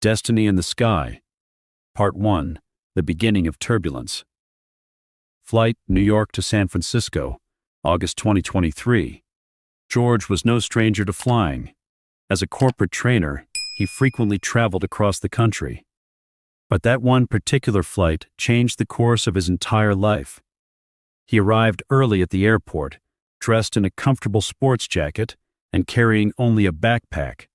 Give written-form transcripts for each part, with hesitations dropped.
Destiny in the Sky. Part 1. The Beginning of Turbulence. Flight, New York to San Francisco, August 2023. George was no stranger to flying. As a corporate trainer, he frequently traveled across the country. But that one particular flight changed the course of his entire life. He arrived early at the airport, dressed in a comfortable sports jacket and carrying only a backpack.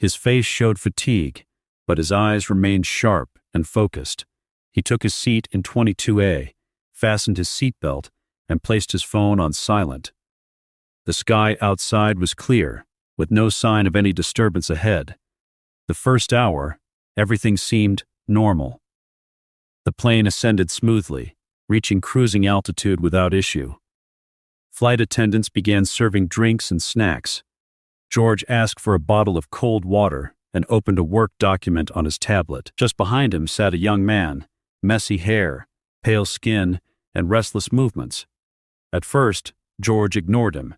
His face showed fatigue, but his eyes remained sharp and focused. He took his seat in 22A, fastened his seatbelt, and placed his phone on silent. The sky outside was clear, with no sign of any disturbance ahead. The first hour, everything seemed normal. The plane ascended smoothly, reaching cruising altitude without issue. Flight attendants began serving drinks and snacks. George asked for a bottle of cold water and opened a work document on his tablet. Just behind him sat a young man, messy hair, pale skin, and restless movements. At first, George ignored him,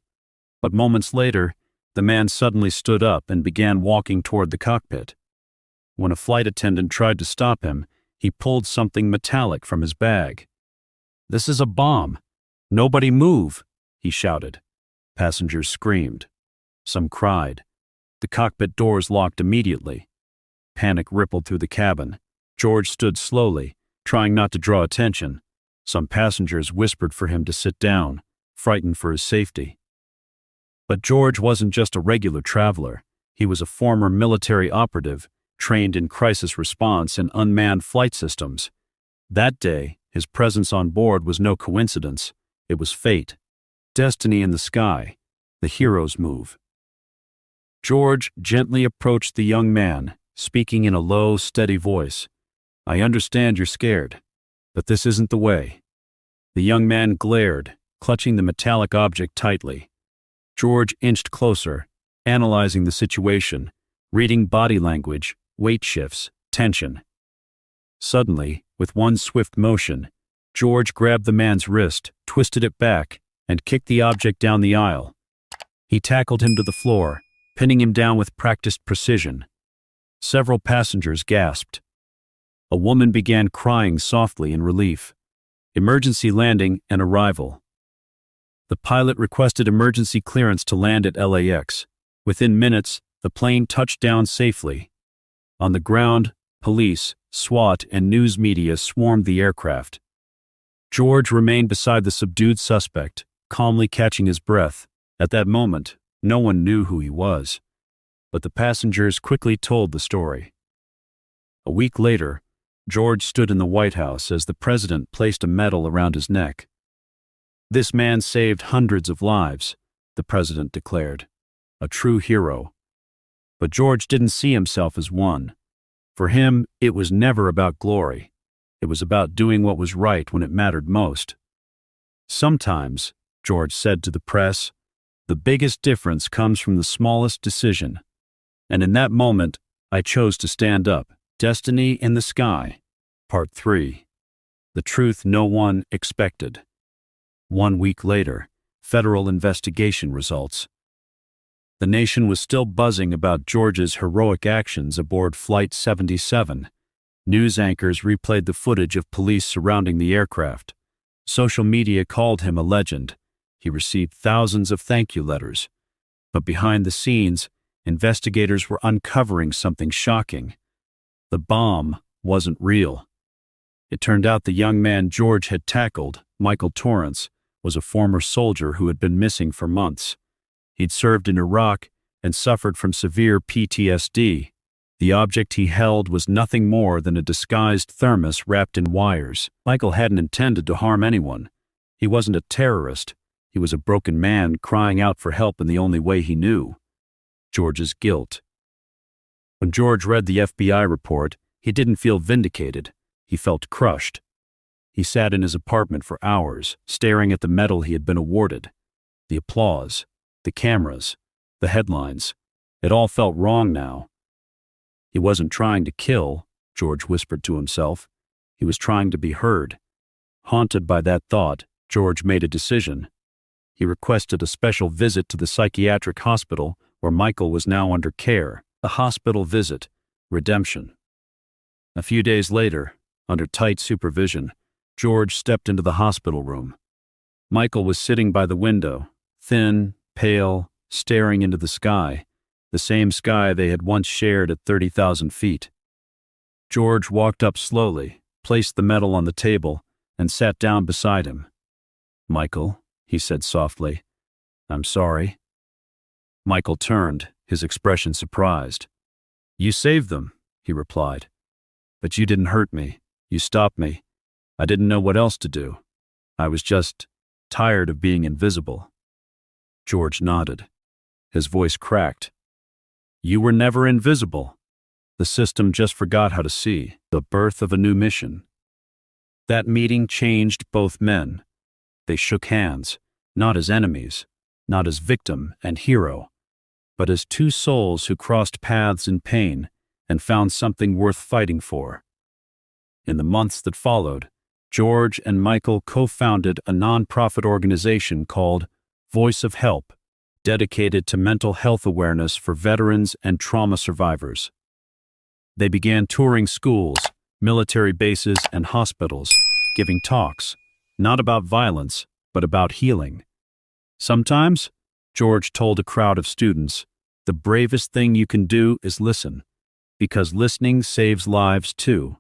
but moments later, the man suddenly stood up and began walking toward the cockpit. When a flight attendant tried to stop him, he pulled something metallic from his bag. "This is a bomb. Nobody move," he shouted. Passengers screamed. Some cried. The cockpit doors locked immediately. Panic rippled through the cabin. George stood slowly, trying not to draw attention. Some passengers whispered for him to sit down, frightened for his safety. But George wasn't just a regular traveler. He was a former military operative, trained in crisis response and unmanned flight systems. That day, his presence on board was no coincidence. It was fate. Destiny in the sky. The hero's move. George gently approached the young man, speaking in a low, steady voice. "I understand you're scared, but this isn't the way." The young man glared, clutching the metallic object tightly. George inched closer, analyzing the situation, reading body language, weight shifts, tension. Suddenly, with one swift motion, George grabbed the man's wrist, twisted it back, and kicked the object down the aisle. He tackled him to the floor, pinning him down with practiced precision. Several passengers gasped. A woman began crying softly in relief. Emergency landing and arrival. The pilot requested emergency clearance to land at LAX. Within minutes, the plane touched down safely. On the ground, police, SWAT, and news media swarmed the aircraft. George remained beside the subdued suspect, calmly catching his breath. At that moment, no one knew who he was, but the passengers quickly told the story. A week later, George stood in the White House as the president placed a medal around his neck. "This man saved hundreds of lives," the president declared. "A true hero." But George didn't see himself as one. For him, it was never about glory. It was about doing what was right when it mattered most. "Sometimes," George said to the press, "the biggest difference comes from the smallest decision. And in that moment, I chose to stand up." Destiny in the Sky. Part 3. The Truth No One Expected. 1 week later, federal investigation results. The nation was still buzzing about George's heroic actions aboard Flight 77. News anchors replayed the footage of police surrounding the aircraft. Social media called him a legend. He received thousands of thank you letters. But behind the scenes, investigators were uncovering something shocking. The bomb wasn't real. It turned out the young man George had tackled, Michael Torrance, was a former soldier who had been missing for months. He'd served in Iraq and suffered from severe PTSD. The object he held was nothing more than a disguised thermos wrapped in wires. Michael hadn't intended to harm anyone. He wasn't a terrorist. He was a broken man crying out for help in the only way he knew. George's guilt. When George read the FBI report, he didn't feel vindicated. He felt crushed. He sat in his apartment for hours, staring at the medal he had been awarded. The applause, the cameras, the headlines. It all felt wrong now. He wasn't trying to kill, George whispered to himself. He was trying to be heard. Haunted by that thought, George made a decision. He requested a special visit to the psychiatric hospital where Michael was now under care. A hospital visit. Redemption. A few days later, under tight supervision, George stepped into the hospital room. Michael was sitting by the window, thin, pale, staring into the sky, the same sky they had once shared at 30,000 feet. George walked up slowly, placed the medal on the table, and sat down beside him. "Michael," he said softly, "I'm sorry." Michael turned, his expression surprised. "You saved them," he replied. "But you didn't hurt me. You stopped me. I didn't know what else to do. I was just tired of being invisible." George nodded. His voice cracked. "You were never invisible. The system just forgot how to see the birth of a new mission." That meeting changed both men. They shook hands, not as enemies, not as victim and hero, but as two souls who crossed paths in pain and found something worth fighting for. In the months that followed, George and Michael co-founded a non-profit organization called Voice of Help, dedicated to mental health awareness for veterans and trauma survivors. They began touring schools, military bases, and hospitals, giving talks, not about violence, but about healing. Sometimes, George told a crowd of students, the bravest thing you can do is listen, because listening saves lives too.